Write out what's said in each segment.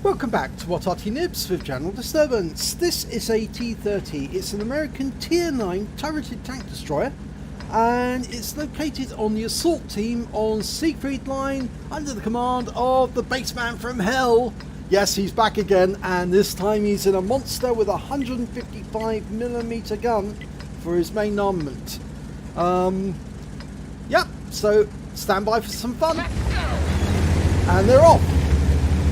Welcome back to What Arty Noobs with General Disturbance. This is a T30. It's an American Tier 9 turreted tank destroyer, and it's located on the assault team on Siegfried Line under the command of the BassmanFromHell. Yes, he's back again, and this time he's in a monster with a 155mm gun for his main armament. Yep, so stand by for some fun. And they're off.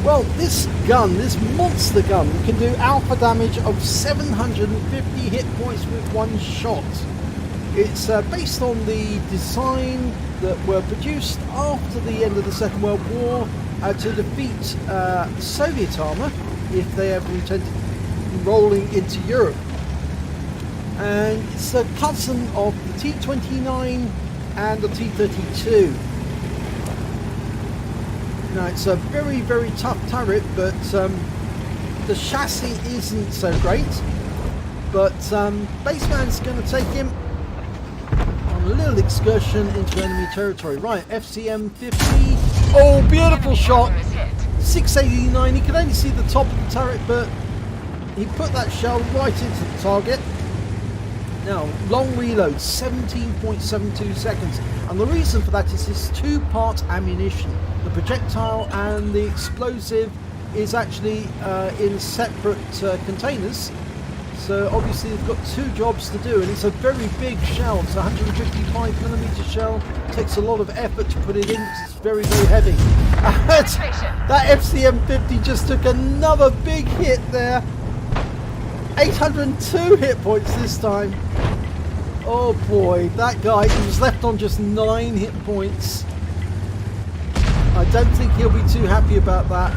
Well, this gun, this monster gun, can do alpha damage of 750 hit points with one shot. It's based on the design that were produced after the end of the Second World War to defeat Soviet armour if they ever intended rolling into Europe. And it's a cousin of the T29 and the T32. Now, it's a very, very tough turret, but the chassis isn't so great. But Bassman's going to take him on a little excursion into enemy territory. Right, FCM 50. Oh, beautiful shot. 689. He can only see the top of the turret, but he put that shell right into the target. Now, long reload, 17.72 seconds. And the reason for that is this two-part ammunition. The projectile and the explosive is actually in separate containers. So obviously they've got two jobs to do, and it's a very big shell. It's a 155mm shell. It takes a lot of effort to put it in because it's very, very heavy. That FCM 50 just took another big hit there. 802 hit points this time. Oh boy, that guy, he was left on just 9 hit points. I don't think he'll be too happy about that.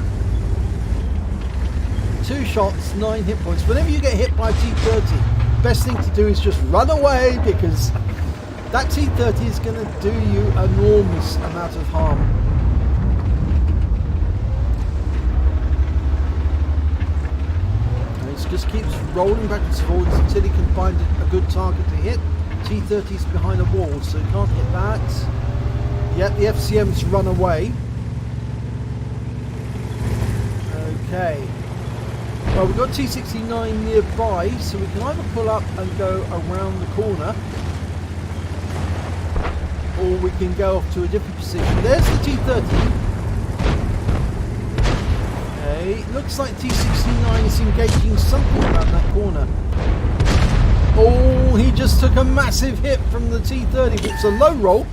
2 shots, 9 hit points. Whenever you get hit by a T30, best thing to do is just run away, because that T30 is going to do you an enormous amount of harm. And it just keeps rolling backwards and forwards until he can find a good target to hit. T30's behind a wall, so he can't hit that. Yet the FCM's run away. Okay. Well, we've got T69 nearby, so we can either pull up and go around the corner, or we can go off to a different position. There's the T30. Okay, looks like T69 is engaging something around that corner. Oh, he just took a massive hit from the T30. It was a low roll,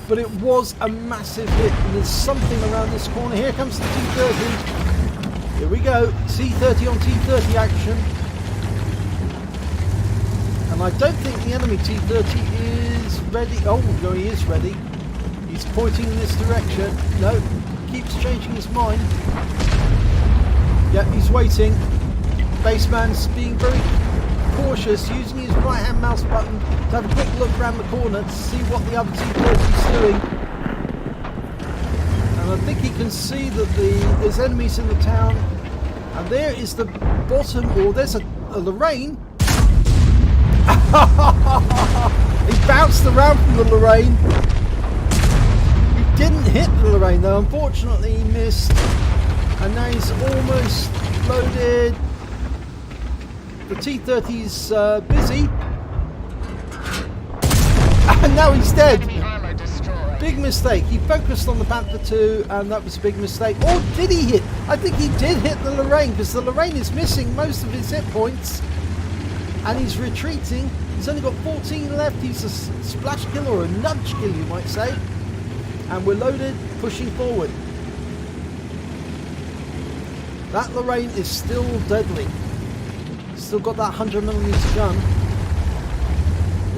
but it was a massive hit. And there's something around this corner. Here comes the T30. Here we go. T30 on T30 action. And I don't think the enemy T30 is ready. Oh, no, he is ready. He's pointing in this direction. No, keeps changing his mind. Yep, he's waiting. Bassman's being very cautious, using his right hand mouse button to have a quick look around the corner to see what the other T30 is doing. And I think he can see that there's enemies in the town. And there is the bottom, or there's a Lorraine. He bounced around from the Lorraine. He didn't hit the Lorraine though, unfortunately he missed. And now he's almost loaded. The T30's busy. And now he's dead. Big mistake. He focused on the Panther 2, and that was a big mistake. Or did he hit? I think he did hit the Lorraine, because the Lorraine is missing most of his hit points. And he's retreating. He's only got 14 left. He's a splash kill, or a nudge kill, you might say. And we're loaded, pushing forward. That Lorraine is still deadly. Still got that 100mm gun.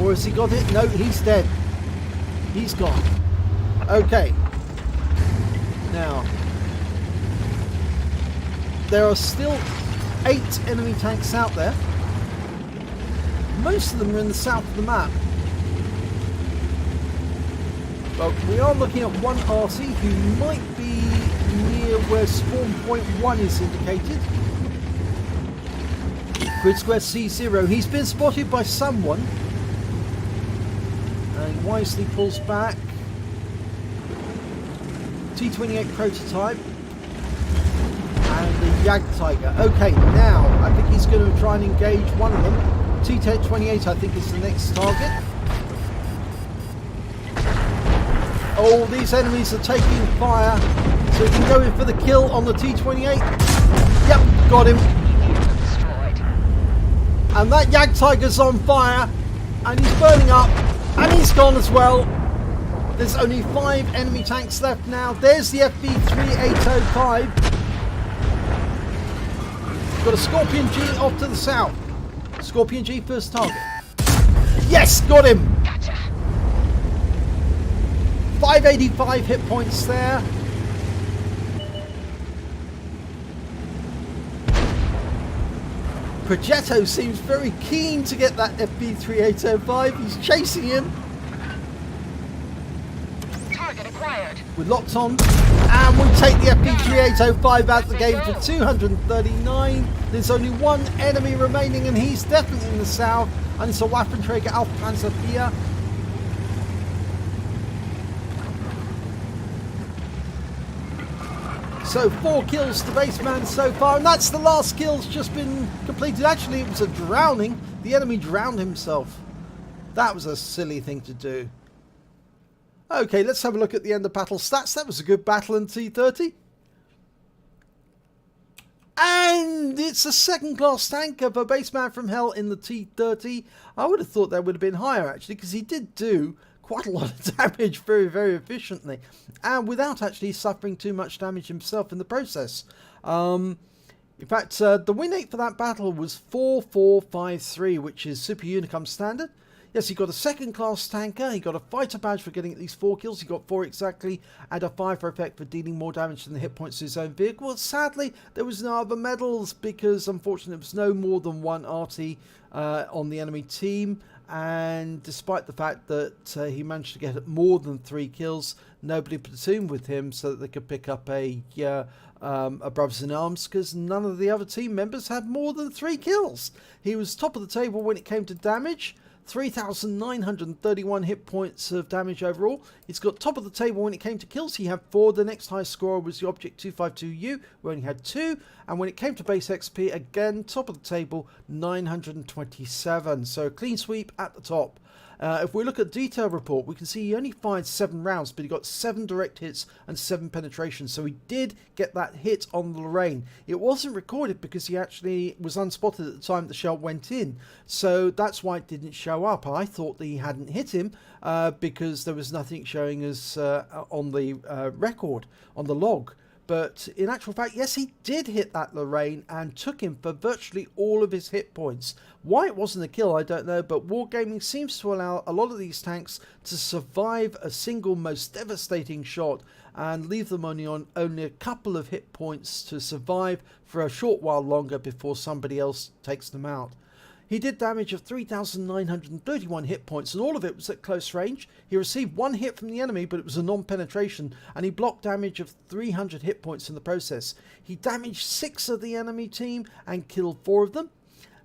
Or has he got it? No, he's dead. He's gone. Okay. Now, there are still 8 enemy tanks out there. Most of them are in the south of the map. But we are looking at one Arty who might be near where spawn point 1 is indicated. Grid square C0. He's been spotted by someone. And he wisely pulls back. T28 prototype. and the Jagdtiger. Okay, now I think he's going to try and engage one of them. T28 I think is the next target. Oh, these enemies are taking fire, so he can go in for the kill on the T28. Yep, got him. And that Jagdtiger's on fire, and he's burning up, and he's gone as well. There's only 5 enemy tanks left now. There's the FB3805. Got a Scorpion G off to the south. Scorpion G first target. Yes, got him. 585 hit points there. Progetto seems very keen to get that FB3805. He's chasing him. Target acquired. We're locked on. And we take the FB3805 out of the game for 239. There's only 1 enemy remaining, and he's definitely in the south. And it's a Waffenträger Panzer IV. So 4 kills to Bassman so far, and that's the last kill's just been completed. Actually, it was a drowning. The enemy drowned himself. That was a silly thing to do. Okay, let's have a look at the end of battle stats. That was a good battle in T30. And it's a second-class tanker for BassmanFromHell in the T30. I would have thought that would have been higher, actually, because he did do quite a lot of damage very, very efficiently, and without actually suffering too much damage himself in the process. In fact, the win rate for that battle was 4453, which is Super Unicum standard. Yes, he got a second-class tanker, he got a fighter badge for getting at least 4 kills, he got 4 exactly, and a 5 for effect for dealing more damage than the hit points to his own vehicle. Sadly, there was no other medals, because unfortunately there was no more than 1 Arty on the enemy team. And despite the fact that he managed to get more than 3 kills, nobody platooned with him so that they could pick up a brothers in arms, because none of the other team members had more than 3 kills. He was top of the table when it came to damage. 3,931 hit points of damage overall. He's got top of the table when it came to kills. He had 4. The next highest scorer was the Object 252U, who only had 2. And when it came to base XP, again, top of the table, 927. So a clean sweep at the top. If we look at detail report, we can see he only fired 7 rounds, but he got 7 direct hits and 7 penetrations. So he did get that hit on the Lorraine. It wasn't recorded because he actually was unspotted at the time the shell went in. So that's why it didn't show up. I thought that he hadn't hit him because there was nothing showing us on the record, on the log. But in actual fact, yes, he did hit that Lorraine and took him for virtually all of his hit points. Why it wasn't a kill, I don't know, but Wargaming seems to allow a lot of these tanks to survive a single most devastating shot and leave them on only a couple of hit points to survive for a short while longer before somebody else takes them out. He did damage of 3,931 hit points, and all of it was at close range. He received 1 hit from the enemy, but it was a non-penetration, and he blocked damage of 300 hit points in the process. He damaged 6 of the enemy team and killed 4 of them.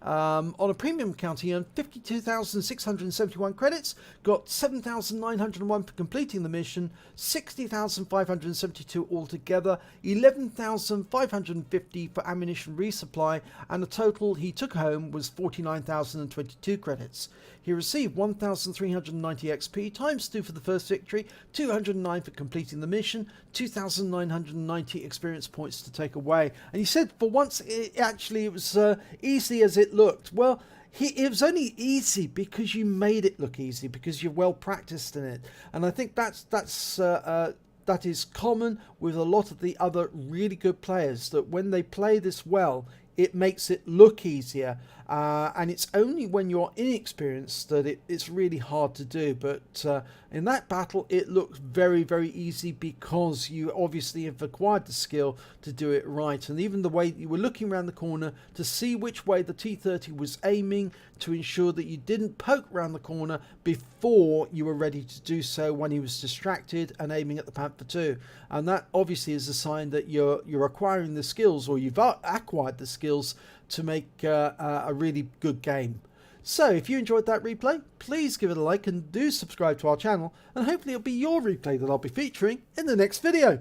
On a premium count, he earned 52,671 credits, got 7,901 for completing the mission, 60,572 altogether, 11,550 for ammunition resupply, and the total he took home was 49,022 credits. He received 1,390 XP times 2 for the first victory, 209 for completing the mission, 2,990 experience points to take away. And he said for once it was easy as it looked. Well, it was only easy because you made it look easy, because you're well practiced in it. And I think that is common with a lot of the other really good players, that when they play this well, it makes it look easier, and it's only when you're inexperienced that it's really hard to do. But in that battle it looked very, very easy because you obviously have acquired the skill to do it right, and even the way you were looking around the corner to see which way the T30 was aiming to ensure that you didn't poke around the corner before you were ready to do so when he was distracted and aiming at the Panther II. And that obviously is a sign that you're acquiring the skills, or you've acquired the skills to make a really good game. So if you enjoyed that replay, please give it a like and do subscribe to our channel, and hopefully it'll be your replay that I'll be featuring in the next video.